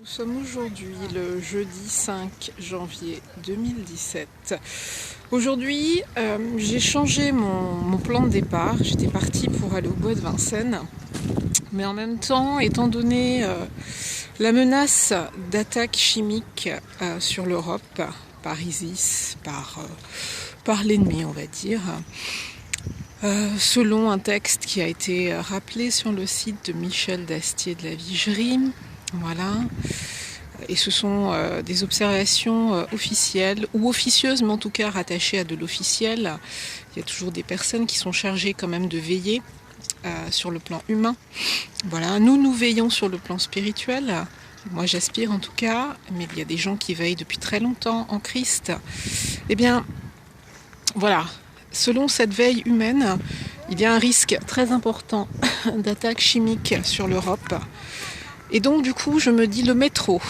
Nous sommes aujourd'hui le jeudi 5 janvier 2017. Aujourd'hui, j'ai changé mon plan de départ. J'étais partie pour aller au bois de Vincennes. Mais en même temps, étant donné la menace d'attaque chimique sur l'Europe, par ISIS, par l'ennemi, on va dire, selon un texte qui a été rappelé sur le site de Michel Dastier de la Vigerie, voilà. Et ce sont des observations officielles ou officieuses, mais en tout cas rattachées à de l'officiel. Il y a toujours des personnes qui sont chargées quand même de veiller sur le plan humain. Voilà, nous veillons sur le plan spirituel. Moi j'aspire en tout cas, mais il y a des gens qui veillent depuis très longtemps en Christ. Eh bien, voilà, selon cette veille humaine, il y a un risque très important d'attaque chimique sur l'Europe. Et donc du coup je me dis le métro,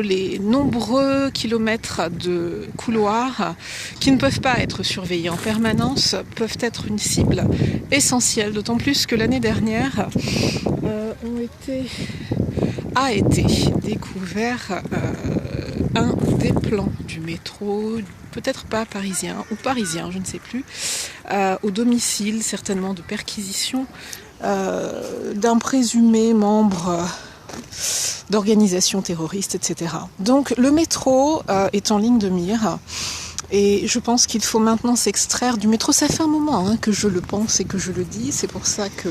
les nombreux kilomètres de couloirs qui ne peuvent pas être surveillés en permanence peuvent être une cible essentielle, d'autant plus que l'année dernière a été découvert un des plans du métro, peut-être pas parisien ou parisien, je ne sais plus, au domicile certainement de perquisition d'un présumé membre d'organisations terroristes, etc. Donc le métro est en ligne de mire et je pense qu'il faut maintenant s'extraire du métro. Ça fait un moment que je le pense et que je le dis, c'est pour ça que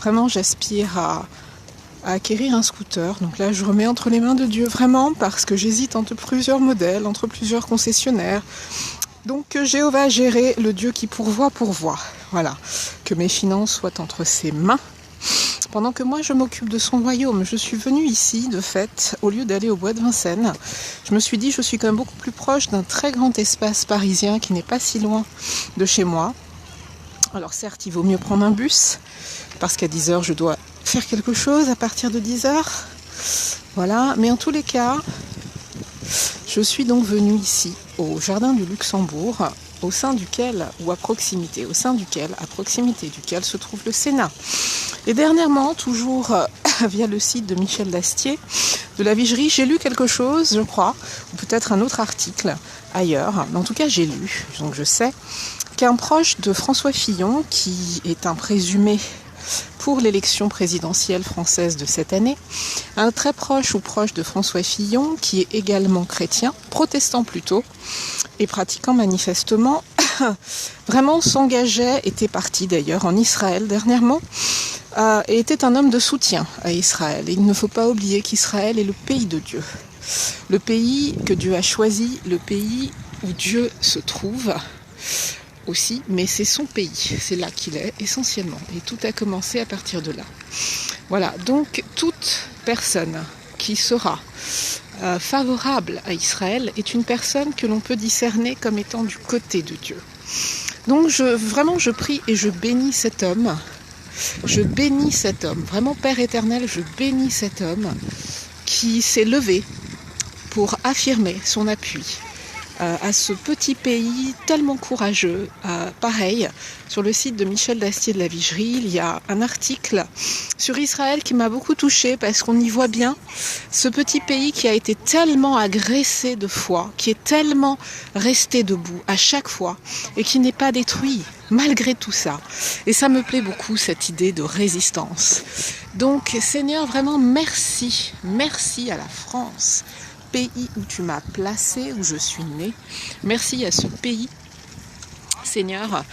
vraiment j'aspire à acquérir un scooter. Donc là je remets entre les mains de Dieu vraiment parce que j'hésite entre plusieurs modèles, entre plusieurs concessionnaires. Donc que Jéhovah gérer, le Dieu qui pourvoit. Voilà, que mes finances soient entre ses mains. Pendant que moi je m'occupe de son royaume, je suis venue ici de fait, au lieu d'aller au bois de Vincennes. Je me suis dit je suis quand même beaucoup plus proche d'un très grand espace parisien qui n'est pas si loin de chez moi. Alors certes il vaut mieux prendre un bus, parce qu'à 10h je dois faire quelque chose à partir de 10h. Voilà, mais en tous les cas, je suis donc venue ici, au Jardin du Luxembourg, à proximité duquel se trouve le Sénat. Et dernièrement, toujours via le site de Michel Dastier, de la Vigerie, j'ai lu quelque chose, je crois, ou peut-être un autre article ailleurs, mais en tout cas j'ai lu, donc je sais, qu'un proche de François Fillon, qui est un présumé pour l'élection présidentielle française de cette année, un très proche de François Fillon, qui est également chrétien, protestant plutôt, et pratiquant manifestement, vraiment s'engageait, était parti d'ailleurs en Israël dernièrement, et était un homme de soutien à Israël. Et il ne faut pas oublier qu'Israël est le pays de Dieu, le pays que Dieu a choisi, le pays où Dieu se trouve, aussi, mais c'est son pays, c'est là qu'il est essentiellement, et tout a commencé à partir de là. Voilà, donc toute personne qui sera favorable à Israël est une personne que l'on peut discerner comme étant du côté de Dieu. Donc je prie et je bénis cet homme, vraiment Père éternel, je bénis cet homme qui s'est levé pour affirmer son appui à ce petit pays tellement courageux. Pareil, sur le site de Michel Dastier de la Vigerie, il y a un article sur Israël qui m'a beaucoup touchée parce qu'on y voit bien ce petit pays qui a été tellement agressé de foi, qui est tellement resté debout à chaque fois et qui n'est pas détruit malgré tout ça. Et ça me plaît beaucoup, cette idée de résistance. Donc Seigneur, vraiment merci à la France, pays où tu m'as placé, où je suis née. Merci à ce pays, Seigneur,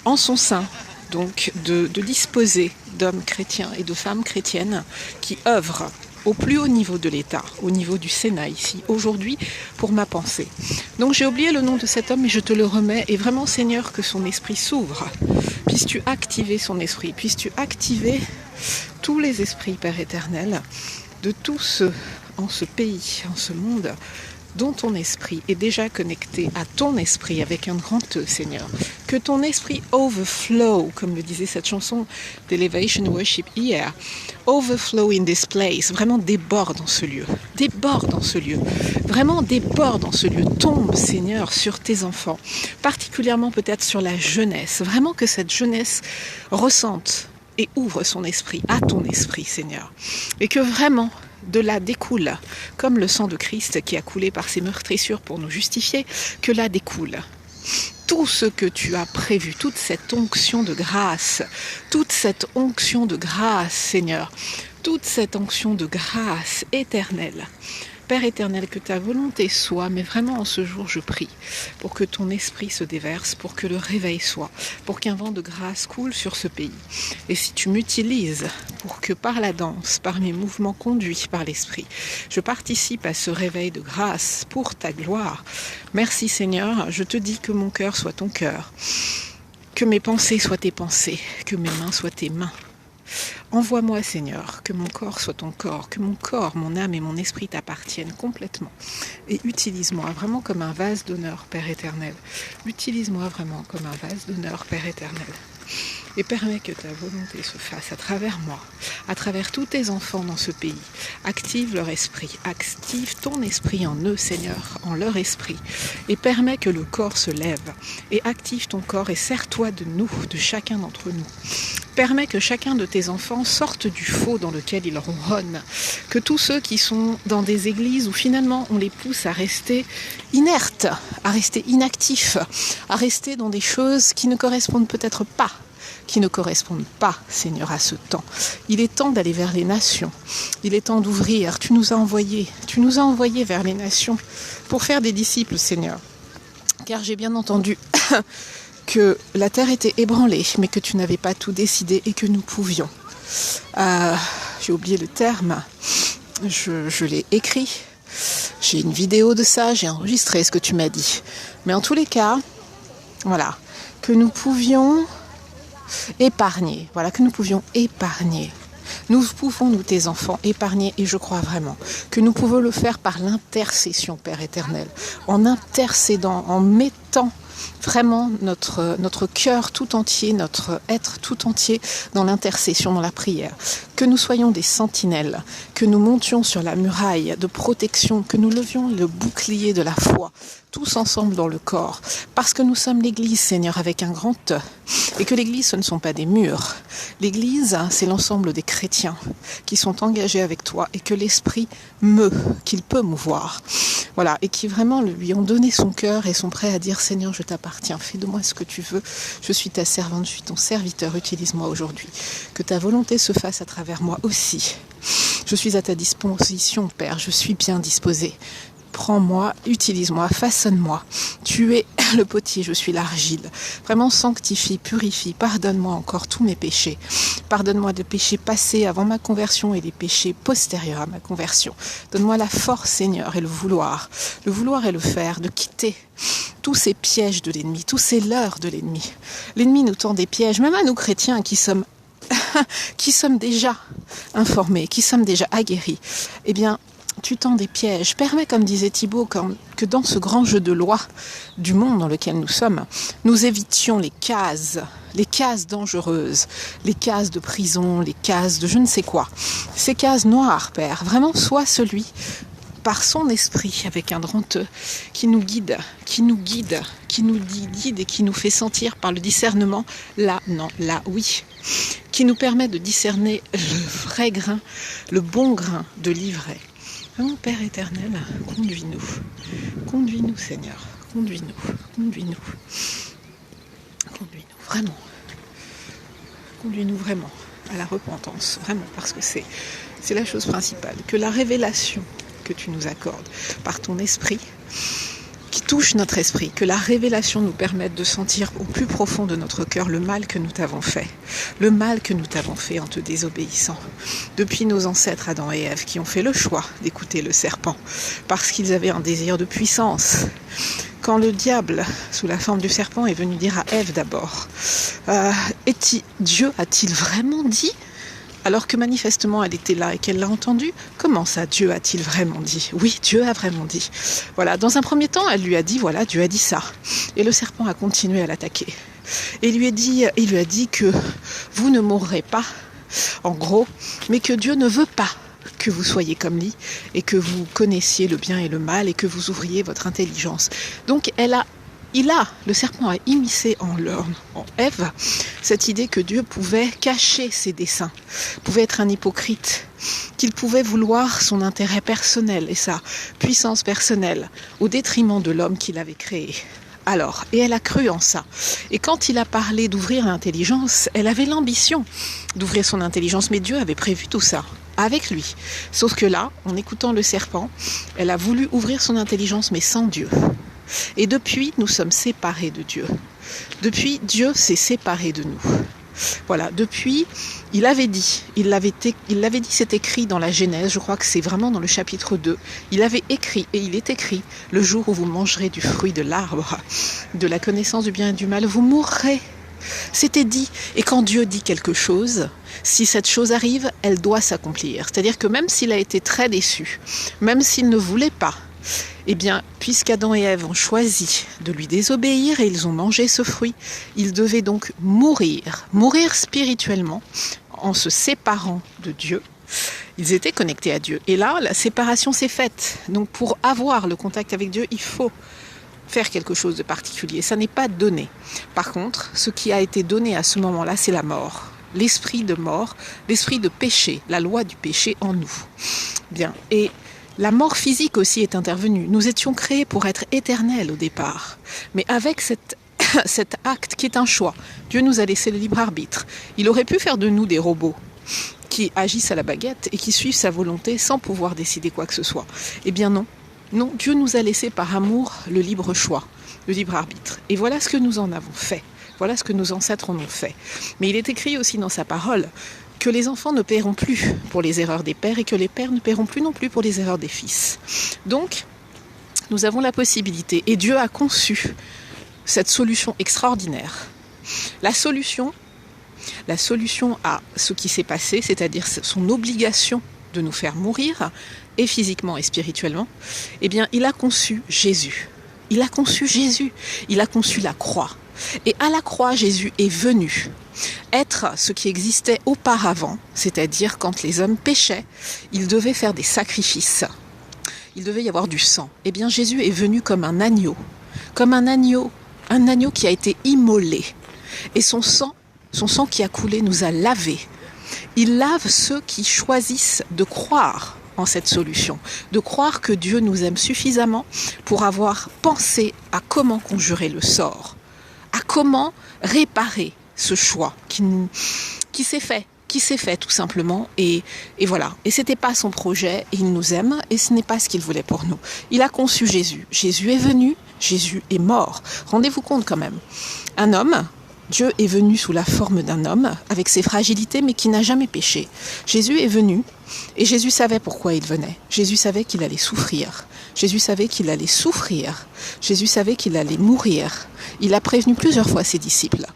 en son sein, donc de disposer d'hommes chrétiens et de femmes chrétiennes qui œuvrent au plus haut niveau de l'État, au niveau du Sénat ici, aujourd'hui, pour ma pensée. Donc j'ai oublié le nom de cet homme, mais je te le remets, et vraiment Seigneur, que son esprit s'ouvre. Puisses-tu activer son esprit, puisses-tu activer tous les esprits, Père éternel, de tous ceux en ce pays, en ce monde, dont ton esprit est déjà connecté à ton esprit avec un grand E, Seigneur. Que ton esprit overflow, comme le disait cette chanson d'Elevation Worship hier, overflow in this place, vraiment déborde dans ce lieu, vraiment déborde dans ce lieu, tombe, Seigneur, sur tes enfants, particulièrement peut-être sur la jeunesse, vraiment que cette jeunesse ressente et ouvre son esprit à ton esprit, Seigneur. Et que vraiment, de là découle, comme le sang de Christ qui a coulé par ses meurtrissures pour nous justifier, que là découle tout ce que tu as prévu, toute cette onction de grâce, Seigneur, toute cette onction de grâce éternelle. Père éternel, que ta volonté soit, mais vraiment en ce jour je prie, pour que ton esprit se déverse, pour que le réveil soit, pour qu'un vent de grâce coule sur ce pays. Et si tu m'utilises pour que par la danse, par mes mouvements conduits par l'esprit, je participe à ce réveil de grâce pour ta gloire, merci Seigneur, je te dis que mon cœur soit ton cœur, que mes pensées soient tes pensées, que mes mains soient tes mains. Envoie-moi, Seigneur, que mon corps soit ton corps, que mon corps, mon âme et mon esprit t'appartiennent complètement. Et utilise-moi vraiment comme un vase d'honneur, Père éternel. Utilise-moi vraiment comme un vase d'honneur, Père éternel. Et permets que ta volonté se fasse à travers moi, à travers tous tes enfants dans ce pays. Active leur esprit, active ton esprit en eux, Seigneur, en leur esprit. Et permets que le corps se lève. Et active ton corps et sers-toi de nous, de chacun d'entre nous. Permets que chacun de tes enfants sorte du faux dans lequel ils ronronnent. Que tous ceux qui sont dans des églises où finalement on les pousse à rester inertes, à rester inactifs, à rester dans des choses qui ne correspondent peut-être pas, Seigneur, à ce temps. Il est temps d'aller vers les nations. Il est temps d'ouvrir. Tu nous as envoyés vers les nations pour faire des disciples, Seigneur. Car j'ai bien entendu que la terre était ébranlée, mais que tu n'avais pas tout décidé et que nous pouvions. J'ai oublié le terme. Je l'ai écrit. J'ai une vidéo de ça. J'ai enregistré ce que tu m'as dit. Mais en tous les cas, voilà, que nous pouvions épargner. Nous pouvons, nous tes enfants, épargner, et je crois vraiment que nous pouvons le faire par l'intercession, Père éternel, en intercédant, en mettant vraiment notre cœur tout entier, notre être tout entier dans l'intercession, dans la prière. Que nous soyons des sentinelles, que nous montions sur la muraille de protection, que nous levions le bouclier de la foi, tous ensemble dans le corps, parce que nous sommes l'Église, Seigneur, avec un grand E, et que l'Église, ce ne sont pas des murs. L'Église, c'est l'ensemble des chrétiens qui sont engagés avec toi, et que l'Esprit qu'il peut mouvoir. Voilà, et qui vraiment lui ont donné son cœur et sont prêts à dire, Seigneur, je t'appartiens, fais de moi ce que tu veux, je suis ta servante, je suis ton serviteur, utilise-moi aujourd'hui. Que ta volonté se fasse à travers moi aussi. Je suis à ta disposition, Père, je suis bien disposée. Prends-moi, utilise-moi, façonne-moi. Tu es le potier, je suis l'argile. Vraiment sanctifie, purifie, pardonne-moi encore tous mes péchés. Pardonne-moi des péchés passés avant ma conversion et des péchés postérieurs à ma conversion. Donne-moi la force, Seigneur, et le vouloir et le faire, de quitter tous ces pièges de l'ennemi, tous ces leurres de l'ennemi. L'ennemi nous tend des pièges, même à nous chrétiens qui sommes déjà informés, qui sommes déjà aguerris. Eh bien, tu tends des pièges. Permets, comme disait Thibaut, que dans ce grand jeu de loi du monde dans lequel nous sommes, nous évitions les cases dangereuses, les cases de prison, les cases de je ne sais quoi. Ces cases noires, Père, vraiment, sois celui, par son esprit, avec un grand E, qui nous guide et qui nous fait sentir par le discernement, là, non, là, oui, qui nous permet de discerner le vrai grain, le bon grain de l'ivraie. Mon Père éternel, conduis-nous Seigneur, conduis-nous, vraiment à la repentance, vraiment, parce que c'est la chose principale, que la révélation que tu nous accordes par ton esprit, qui touche notre esprit, que la révélation nous permette de sentir au plus profond de notre cœur le mal que nous t'avons fait en te désobéissant. Depuis nos ancêtres Adam et Ève qui ont fait le choix d'écouter le serpent, parce qu'ils avaient un désir de puissance. Quand le diable, sous la forme du serpent, est venu dire à Ève d'abord, Dieu a-t-il vraiment dit ? Alors que manifestement elle était là et qu'elle l'a entendu, comment ça, Dieu a-t-il vraiment dit ? Oui, Dieu a vraiment dit. Voilà, dans un premier temps, elle lui a dit, voilà, Dieu a dit ça. Et le serpent a continué à l'attaquer. Et il lui a dit que vous ne mourrez pas, en gros, mais que Dieu ne veut pas que vous soyez comme lui et que vous connaissiez le bien et le mal et que vous ouvriez votre intelligence. Donc elle a le serpent a immiscé en Ève cette idée que Dieu pouvait cacher ses desseins, pouvait être un hypocrite, qu'il pouvait vouloir son intérêt personnel et sa puissance personnelle au détriment de l'homme qu'il avait créé. Alors, et elle a cru en ça. Et quand il a parlé d'ouvrir l'intelligence, elle avait l'ambition d'ouvrir son intelligence, mais Dieu avait prévu tout ça avec lui. Sauf que là, en écoutant le serpent, elle a voulu ouvrir son intelligence, mais sans Dieu. Et depuis, nous sommes séparés de Dieu. Depuis, Dieu s'est séparé de nous. Voilà, depuis, il l'avait dit, c'est écrit dans la Genèse, je crois que c'est vraiment dans le chapitre 2, il avait écrit, et il est écrit, le jour où vous mangerez du fruit de l'arbre, de la connaissance du bien et du mal, vous mourrez. C'était dit, et quand Dieu dit quelque chose, si cette chose arrive, elle doit s'accomplir. C'est-à-dire que même s'il a été très déçu, même s'il ne voulait pas, eh bien, puisqu'Adam et Ève ont choisi de lui désobéir et ils ont mangé ce fruit, ils devaient donc mourir spirituellement en se séparant de Dieu. Ils étaient connectés à Dieu. Et là, la séparation s'est faite. Donc pour avoir le contact avec Dieu, il faut faire quelque chose de particulier. Ça n'est pas donné. Par contre, ce qui a été donné à ce moment-là, c'est la mort. L'esprit de mort, l'esprit de péché, la loi du péché en nous. Bien. Et la mort physique aussi est intervenue. Nous étions créés pour être éternels au départ. Mais avec cet acte qui est un choix, Dieu nous a laissé le libre arbitre. Il aurait pu faire de nous des robots qui agissent à la baguette et qui suivent sa volonté sans pouvoir décider quoi que ce soit. Eh bien non. Non, Dieu nous a laissé par amour le libre choix, le libre arbitre. Et voilà ce que nous en avons fait. Voilà ce que nos ancêtres en ont fait. Mais il est écrit aussi dans sa parole que les enfants ne paieront plus pour les erreurs des pères et que les pères ne paieront plus non plus pour les erreurs des fils. Donc, nous avons la possibilité, et Dieu a conçu cette solution extraordinaire. La solution à ce qui s'est passé, c'est-à-dire son obligation de nous faire mourir, et physiquement et spirituellement, eh bien, il a conçu Jésus. Il a conçu Jésus. Il a conçu la croix. Et à la croix, Jésus est venu être ce qui existait auparavant, c'est-à-dire quand les hommes péchaient, ils devaient faire des sacrifices. Il devait y avoir du sang. Eh bien, Jésus est venu comme un agneau qui a été immolé. Et son sang qui a coulé nous a lavés. Il lave ceux qui choisissent de croire en cette solution, de croire que Dieu nous aime suffisamment pour avoir pensé à comment conjurer le sort, à comment réparer ce choix qui s'est fait tout simplement, et voilà. Et c'était pas son projet, et il nous aime, et ce n'est pas ce qu'il voulait pour nous. Il a conçu Jésus. Jésus est venu, Jésus est mort. Rendez-vous compte quand même. Un homme, Dieu est venu sous la forme d'un homme, avec ses fragilités, mais qui n'a jamais péché. Jésus est venu, et Jésus savait pourquoi il venait. Jésus savait qu'il allait souffrir. Jésus savait qu'il allait souffrir. Jésus savait qu'il allait mourir. Il a prévenu plusieurs fois ses disciples.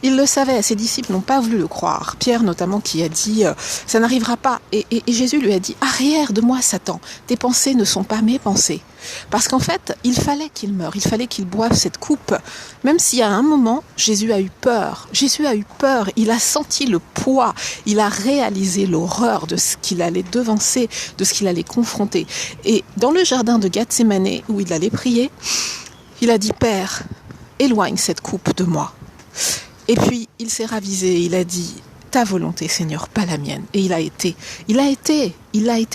Il le savait, ses disciples n'ont pas voulu le croire. Pierre notamment qui a dit « ça n'arrivera pas ». Et Jésus lui a dit « arrière de moi Satan, tes pensées ne sont pas mes pensées ». Parce qu'en fait, il fallait qu'il meure, il fallait qu'il boive cette coupe. Même si à un moment, Jésus a eu peur. Jésus a eu peur, il a senti le poids, il a réalisé l'horreur de ce qu'il allait devancer, de ce qu'il allait confronter. Et dans le jardin de Gethsémani, où il allait prier, il a dit « Père, éloigne cette coupe de moi ». Et puis, il s'est ravisé, il a dit « ta volonté, Seigneur, pas la mienne ». Et il a été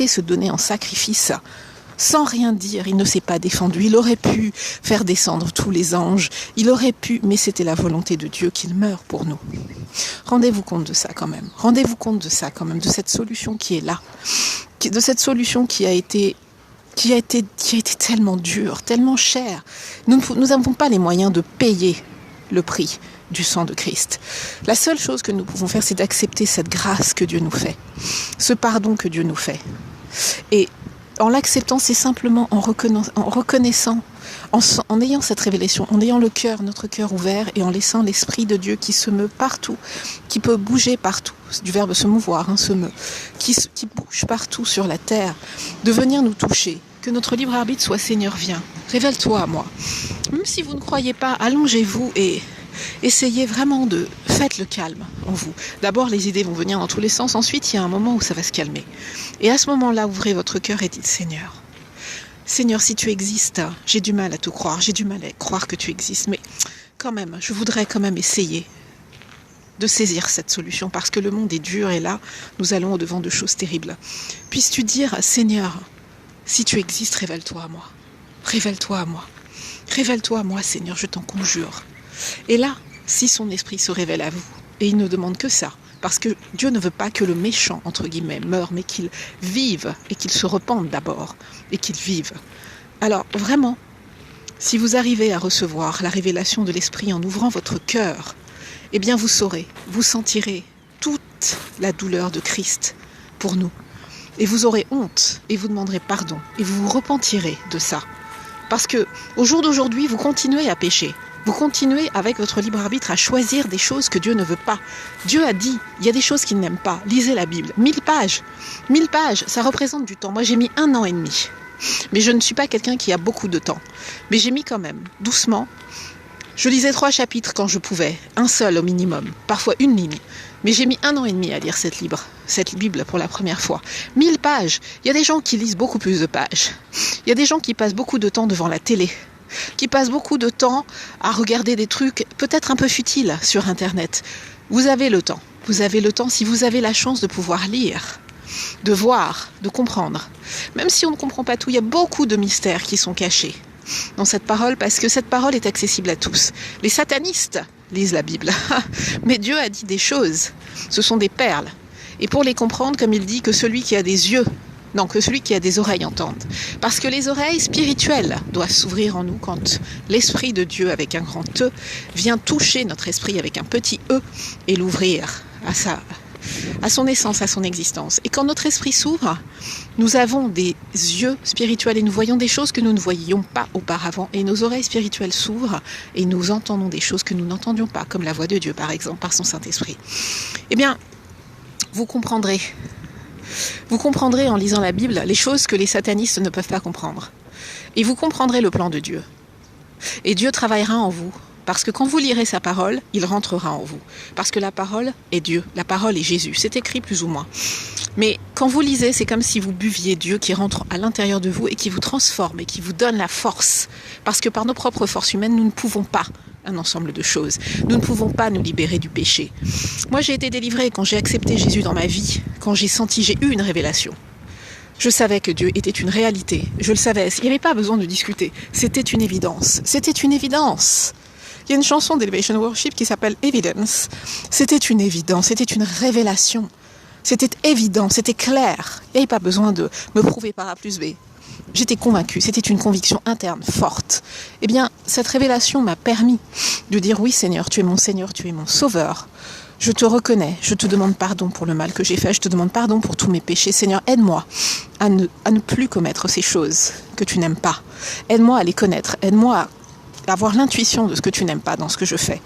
se donner en sacrifice. Sans rien dire, il ne s'est pas défendu. Il aurait pu faire descendre tous les anges. Il aurait pu, mais c'était la volonté de Dieu qu'il meure pour nous. Rendez-vous compte de ça quand même. Rendez-vous compte de ça quand même, de cette solution qui est là. De cette solution qui a été tellement dure, tellement chère. Nous n'avons pas les moyens de payer le prix du sang de Christ. La seule chose que nous pouvons faire, c'est d'accepter cette grâce que Dieu nous fait, ce pardon que Dieu nous fait. Et en l'acceptant, c'est simplement en reconnaissant, en ayant cette révélation, en ayant notre cœur ouvert et en laissant l'Esprit de Dieu qui se meut partout, qui peut bouger partout, du verbe se mouvoir, se meut, qui bouge partout sur la terre, de venir nous toucher. Que notre libre arbitre soit Seigneur, viens, révèle-toi à moi. Même si vous ne croyez pas, allongez-vous et essayez vraiment faites le calme en vous. D'abord, les idées vont venir dans tous les sens. Ensuite, il y a un moment où ça va se calmer. Et à ce moment-là, ouvrez votre cœur et dites, Seigneur, Seigneur, si tu existes, j'ai du mal à te croire, j'ai du mal à croire que tu existes, mais quand même, je voudrais quand même essayer de saisir cette solution, parce que le monde est dur et là, nous allons au-devant de choses terribles. Puisses-tu dire, Seigneur, si tu existes, révèle-toi à moi. Révèle-toi à moi. Révèle-toi à moi, Seigneur, je t'en conjure. Et là, si son esprit se révèle à vous, et il ne demande que ça, parce que Dieu ne veut pas que le méchant, entre guillemets, meure, mais qu'il vive, et qu'il se repente d'abord, et qu'il vive. Alors, vraiment, si vous arrivez à recevoir la révélation de l'esprit en ouvrant votre cœur, eh bien vous saurez, vous sentirez toute la douleur de Christ pour nous. Et vous aurez honte, et vous demanderez pardon, et vous vous repentirez de ça. Parce que au jour d'aujourd'hui, vous continuez à pécher. Vous continuez avec votre libre arbitre à choisir des choses que Dieu ne veut pas. Dieu a dit, il y a des choses qu'il n'aime pas. Lisez la Bible. 1000 pages. 1000 pages, ça représente du temps. Moi, j'ai mis 1 an et demi. Mais je ne suis pas quelqu'un qui a beaucoup de temps. Mais j'ai mis quand même, doucement. Je lisais 3 chapitres quand je pouvais, un seul au minimum, parfois 1 ligne. Mais j'ai mis 1 an et demi à lire cette Bible pour la première fois. 1000 pages. Il y a des gens qui lisent beaucoup plus de pages. Il y a des gens qui passent beaucoup de temps devant la télé, qui passent beaucoup de temps à regarder des trucs peut-être un peu futiles sur Internet. Vous avez le temps. Vous avez le temps si vous avez la chance de pouvoir lire, de voir, de comprendre. Même si on ne comprend pas tout, il y a beaucoup de mystères qui sont cachés dans cette parole, parce que cette parole est accessible à tous. Les satanistes lisent la Bible, mais Dieu a dit des choses, ce sont des perles. Et pour les comprendre, comme il dit, que celui qui a des yeux, non, que celui qui a des oreilles entende. Parce que les oreilles spirituelles doivent s'ouvrir en nous quand l'Esprit de Dieu, avec un grand E, vient toucher notre esprit avec un petit E et l'ouvrir à son essence, à son existence. Et quand notre esprit s'ouvre, nous avons des yeux spirituels et nous voyons des choses que nous ne voyions pas auparavant. Et nos oreilles spirituelles s'ouvrent et nous entendons des choses que nous n'entendions pas, comme la voix de Dieu, par exemple, par son Saint-Esprit. Eh bien, vous comprendrez en lisant la Bible les choses que les satanistes ne peuvent pas comprendre. Et vous comprendrez le plan de Dieu. Et Dieu travaillera en vous. Parce que quand vous lirez sa parole, il rentrera en vous. Parce que la parole est Dieu, la parole est Jésus. C'est écrit plus ou moins. Mais quand vous lisez, c'est comme si vous buviez Dieu qui rentre à l'intérieur de vous et qui vous transforme et qui vous donne la force. Parce que par nos propres forces humaines, nous ne pouvons pas un ensemble de choses. Nous ne pouvons pas nous libérer du péché. Moi, j'ai été délivrée quand j'ai accepté Jésus dans ma vie, quand j'ai eu une révélation. Je savais que Dieu était une réalité. Je le savais. Il n'y avait pas besoin de discuter. C'était une évidence. C'était une évidence. Il y a une chanson d'Elevation Worship qui s'appelle Evidence. C'était une évidence, c'était une révélation. C'était évident, c'était clair. Il n'y avait pas besoin de me prouver par A plus B. J'étais convaincue, c'était une conviction interne forte. Eh bien, cette révélation m'a permis de dire oui Seigneur, tu es mon Sauveur. Je te reconnais, je te demande pardon pour le mal que j'ai fait, je te demande pardon pour tous mes péchés. Seigneur, aide-moi à ne plus commettre ces choses que tu n'aimes pas. Aide-moi à les connaître, aide-moi à avoir l'intuition de ce que tu n'aimes pas dans ce que je fais.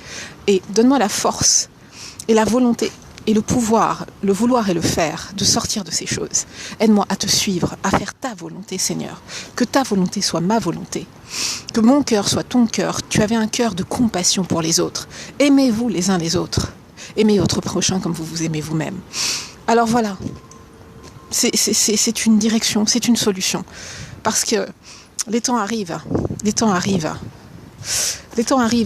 Et donne-moi la force et la volonté et le pouvoir, le vouloir et le faire, de sortir de ces choses. Aide-moi à te suivre, à faire ta volonté, Seigneur. Que ta volonté soit ma volonté. Que mon cœur soit ton cœur. Tu avais un cœur de compassion pour les autres. Aimez-vous les uns les autres. Aimez votre prochain comme vous vous aimez vous-même. Alors voilà, c'est une direction, c'est une solution. Parce que les temps arrivent.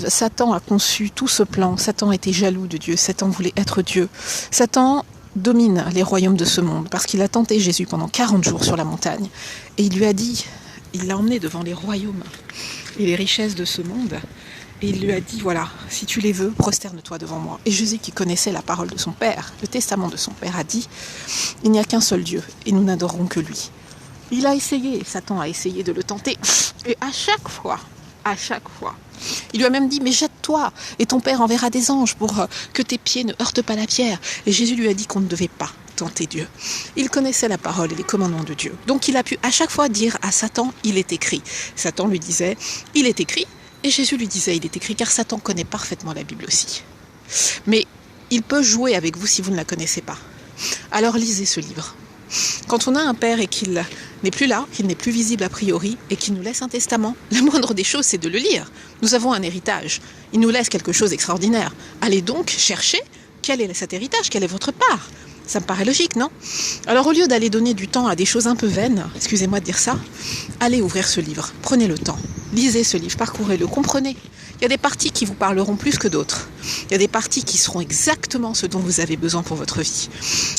Satan a conçu tout ce plan. Satan était jaloux de Dieu. Satan voulait être Dieu. Satan domine les royaumes de ce monde parce qu'il a tenté Jésus pendant 40 jours sur la montagne. Et il lui a dit, il l'a emmené devant les royaumes et les richesses de ce monde. Et il lui a dit, voilà, si tu les veux, prosterne-toi devant moi. Et Jésus, qui connaissait la parole de son Père, le testament de son Père, a dit, il n'y a qu'un seul Dieu et nous n'adorons que lui. Il a essayé, Satan a essayé de le tenter. Et à chaque fois, il lui a même dit, mais jette-toi, et ton Père enverra des anges pour que tes pieds ne heurtent pas la pierre. Et Jésus lui a dit qu'on ne devait pas tenter Dieu. Il connaissait la parole et les commandements de Dieu. Donc il a pu à chaque fois dire à Satan, il est écrit. Satan lui disait, il est écrit, et Jésus lui disait, il est écrit, car Satan connaît parfaitement la Bible aussi. Mais il peut jouer avec vous si vous ne la connaissez pas. Alors lisez ce livre. Quand on a un père et qu'il n'est plus là, qu'il n'est plus visible a priori, et qu'il nous laisse un testament, la moindre des choses, c'est de le lire. Nous avons un héritage. Il nous laisse quelque chose d'extraordinaire. Allez donc chercher quel est cet héritage, quelle est votre part. Ça me paraît logique, non? Alors au lieu d'aller donner du temps à des choses un peu vaines, excusez-moi de dire ça, allez ouvrir ce livre, prenez le temps, lisez ce livre, parcourez-le, comprenez. Il y a des parties qui vous parleront plus que d'autres. Il y a des parties qui seront exactement ce dont vous avez besoin pour votre vie.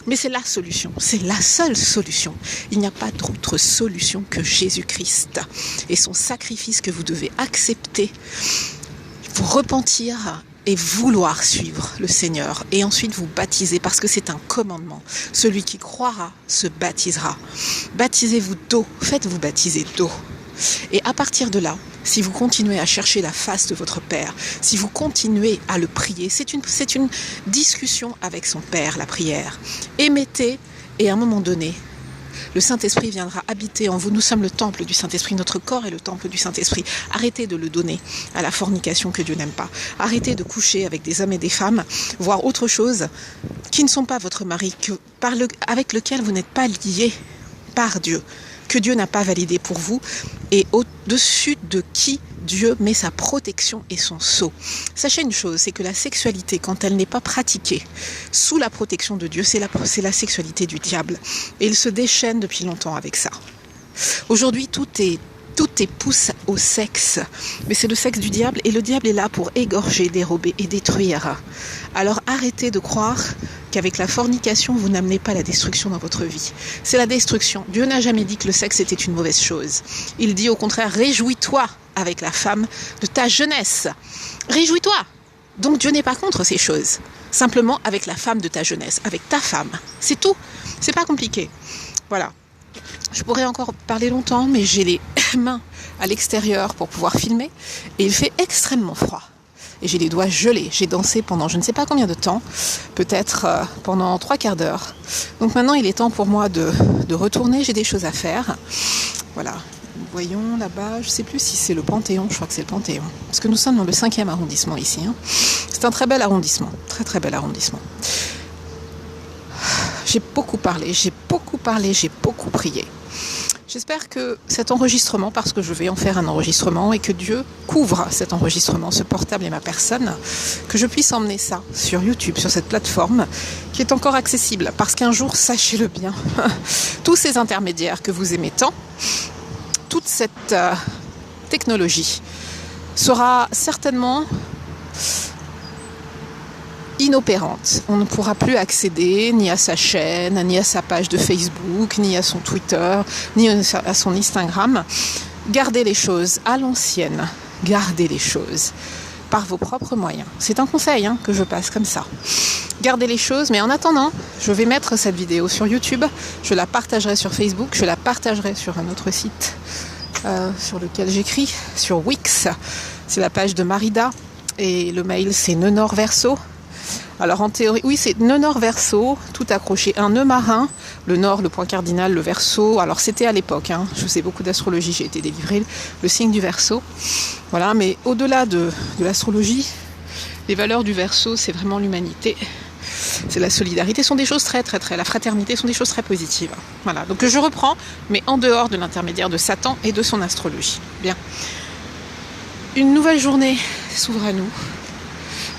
Mais c'est la solution, c'est la seule solution. Il n'y a pas d'autre solution que Jésus-Christ et son sacrifice que vous devez accepter, vous repentir et vouloir suivre le Seigneur et ensuite vous baptiser parce que c'est un commandement. Celui qui croira se baptisera. Baptisez-vous d'eau, faites-vous baptiser d'eau. Et à partir de là, si vous continuez à chercher la face de votre Père, si vous continuez à le prier, c'est une discussion avec son Père, la prière. Émettez et à un moment donné, le Saint-Esprit viendra habiter en vous. Nous sommes le temple du Saint-Esprit. Notre corps est le temple du Saint-Esprit. Arrêtez de le donner à la fornication que Dieu n'aime pas. Arrêtez de coucher avec des hommes et des femmes, voire autre chose, qui ne sont pas votre mari, avec lequel vous n'êtes pas lié par Dieu, que Dieu n'a pas validé pour vous, et au-dessus de qui Dieu met sa protection et son sceau. Sachez une chose, c'est que la sexualité, quand elle n'est pas pratiquée sous la protection de Dieu, c'est la sexualité du diable. Et il se déchaîne depuis longtemps avec ça. Aujourd'hui, tout est pousse au sexe, mais c'est le sexe du diable, et le diable est là pour égorger, dérober et détruire. Alors arrêtez de croire qu'avec la fornication, vous n'amenez pas la destruction dans votre vie. C'est la destruction. Dieu n'a jamais dit que le sexe était une mauvaise chose. Il dit au contraire, réjouis-toi avec la femme de ta jeunesse. Réjouis-toi. Donc Dieu n'est pas contre ces choses. Simplement avec la femme de ta jeunesse, avec ta femme. C'est tout. C'est pas compliqué. Voilà. Je pourrais encore parler longtemps, mais j'ai les mains à l'extérieur pour pouvoir filmer et il fait extrêmement froid. Et j'ai les doigts gelés. J'ai dansé pendant je ne sais pas combien de temps, peut-être pendant 3/4 d'heure. Donc maintenant, il est temps pour moi de retourner. J'ai des choses à faire. Voilà. Voyons là-bas, je ne sais plus si c'est le Panthéon, je crois que c'est le Panthéon. Parce que nous sommes dans le 5e arrondissement ici. Hein. C'est un très bel arrondissement. Très très bel arrondissement. J'ai beaucoup parlé, j'ai beaucoup prié. J'espère que cet enregistrement, parce que je vais en faire un enregistrement, et que Dieu couvre cet enregistrement, ce portable et ma personne, que je puisse emmener ça sur YouTube, sur cette plateforme qui est encore accessible. Parce qu'un jour, sachez-le bien, tous ces intermédiaires que vous aimez tant, toute cette technologie sera certainement inopérante. On ne pourra plus accéder ni à sa chaîne, ni à sa page de Facebook, ni à son Twitter, ni à son Instagram. Gardez les choses à l'ancienne. Gardez les choses par vos propres moyens. C'est un conseil que je passe comme ça. Gardez les choses, mais en attendant, je vais mettre cette vidéo sur YouTube. Je la partagerai sur Facebook, je la partagerai sur un autre site sur lequel j'écris, sur Wix. C'est la page de Marida et le mail c'est Neunor Verseau. Alors en théorie, oui, c'est Neunor Verseau, tout accroché, un nœud marin, le nord, le point cardinal, le Verseau. Alors c'était à l'époque, je sais beaucoup d'astrologie, j'ai été délivrée, le signe du Verseau. Voilà, mais au-delà de l'astrologie, les valeurs du Verseau, c'est vraiment l'humanité. C'est la solidarité, sont des choses la fraternité sont des choses très positives. Voilà, donc je reprends, mais en dehors de l'intermédiaire de Satan et de son astrologie. Bien. Une nouvelle journée s'ouvre à nous.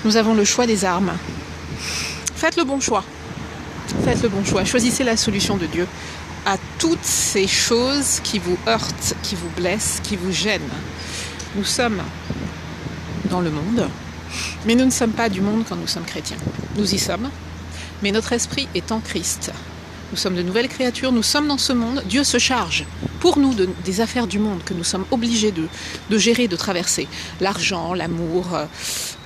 Nous avons le choix des armes. Faites le bon choix. Faites le bon choix. Choisissez la solution de Dieu à toutes ces choses qui vous heurtent, qui vous blessent, qui vous gênent. Nous sommes dans le monde, mais nous ne sommes pas du monde quand nous sommes chrétiens. Nous y sommes, mais notre esprit est en Christ. Nous sommes de nouvelles créatures, nous sommes dans ce monde. Dieu se charge pour nous des affaires du monde que nous sommes obligés de gérer, de traverser. L'argent, l'amour,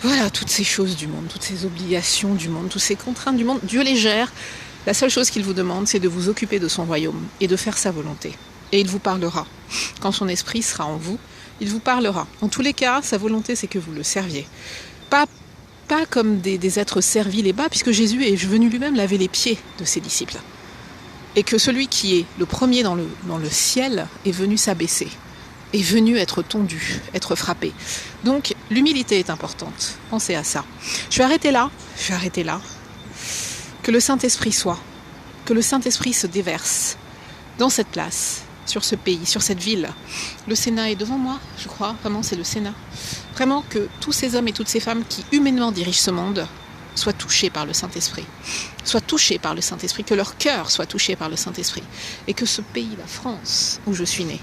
voilà, toutes ces choses du monde, toutes ces obligations du monde, toutes ces contraintes du monde. Dieu les gère. La seule chose qu'il vous demande, c'est de vous occuper de son royaume et de faire sa volonté. Et il vous parlera. Quand son esprit sera en vous, il vous parlera. En tous les cas, sa volonté, c'est que vous le serviez. Pas comme des êtres serviles et bas, puisque Jésus est venu lui-même laver les pieds de ses disciples. Et que celui qui est le premier dans le ciel est venu s'abaisser, est venu être tondu, être frappé. Donc l'humilité est importante, pensez à ça. Je vais arrêter là. Que le Saint-Esprit soit, que le Saint-Esprit se déverse dans cette place, sur ce pays, sur cette ville. Le Sénat est devant moi, je crois, vraiment c'est le Sénat. Vraiment que tous ces hommes et toutes ces femmes qui humainement dirigent ce monde soient touchés par le Saint-Esprit. Soient touchés par le Saint-Esprit, que leur cœur soit touché par le Saint-Esprit. Et que ce pays, la France, où je suis née,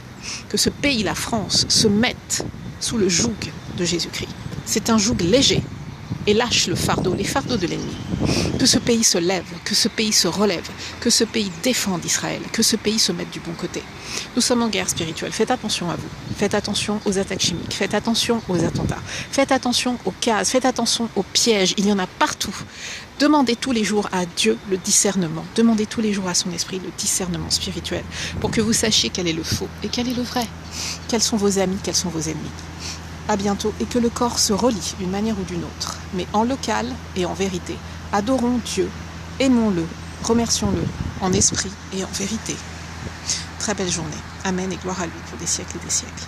que ce pays, la France, se mette sous le joug de Jésus-Christ. C'est un joug léger et lâche le fardeau, les fardeaux de l'ennemi. Que ce pays se lève, que ce pays se relève, que ce pays défende Israël, que ce pays se mette du bon côté. Nous sommes en guerre spirituelle, faites attention à vous, faites attention aux attaques chimiques, faites attention aux attentats, faites attention aux cases, faites attention aux pièges, il y en a partout. Demandez tous les jours à Dieu le discernement, demandez tous les jours à son esprit le discernement spirituel, pour que vous sachiez quel est le faux et quel est le vrai, quels sont vos amis, quels sont vos ennemis. À bientôt, et que le corps se relie d'une manière ou d'une autre, mais en local et en vérité. Adorons Dieu, aimons-le, remercions-le en esprit et en vérité. Très belle journée. Amen et gloire à lui pour des siècles et des siècles.